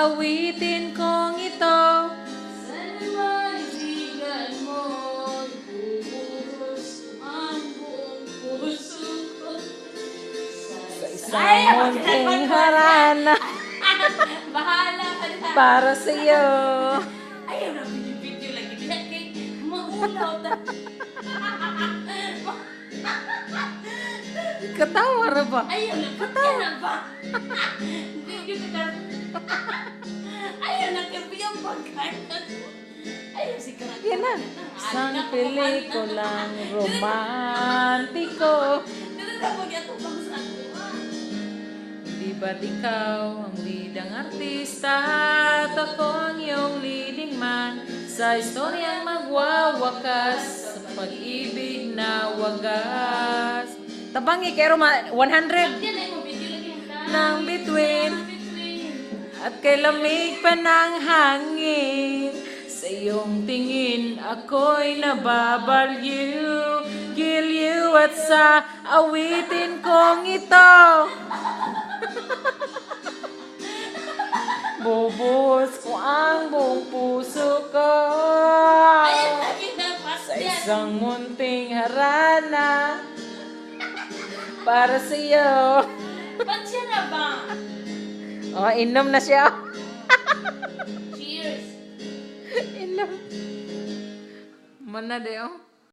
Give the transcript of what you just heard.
awitin kong ito. Sana maibigan mo, ibubuhos ang buong puso ko Sa isang munting harana Bahala ka na. para sa'yo. Ayaw na binibidyo lagi. Bilang kay maulaw na. Katawa ra ba? Ayaw na. Ba't ka na ba? Hindi ka. Ayaw na kabiyang pagkain. Ayaw si Karat. Yan na. Isang pelikulang romantiko. Dito na po niya itong pangsa. Di ba't ikaw ang lidang artista at ako ang iyong leading man sa istoryang magwawakas sa pag-ibig na wagas. Tabangi, kero 100 Yan ay mo video lagi ang ng bituin at kay lamig pa ng hangin. Sa iyong tingin ako'y nababaliw, giliw at sa awitin kong ito. Bubuhos ko ang buong puso ko Ayaw na kinapas sa yan. isang munting harana para sa iyo. Ba't siya na ba? Oh, inom na siya. Cheers! Inom. Mana de oh.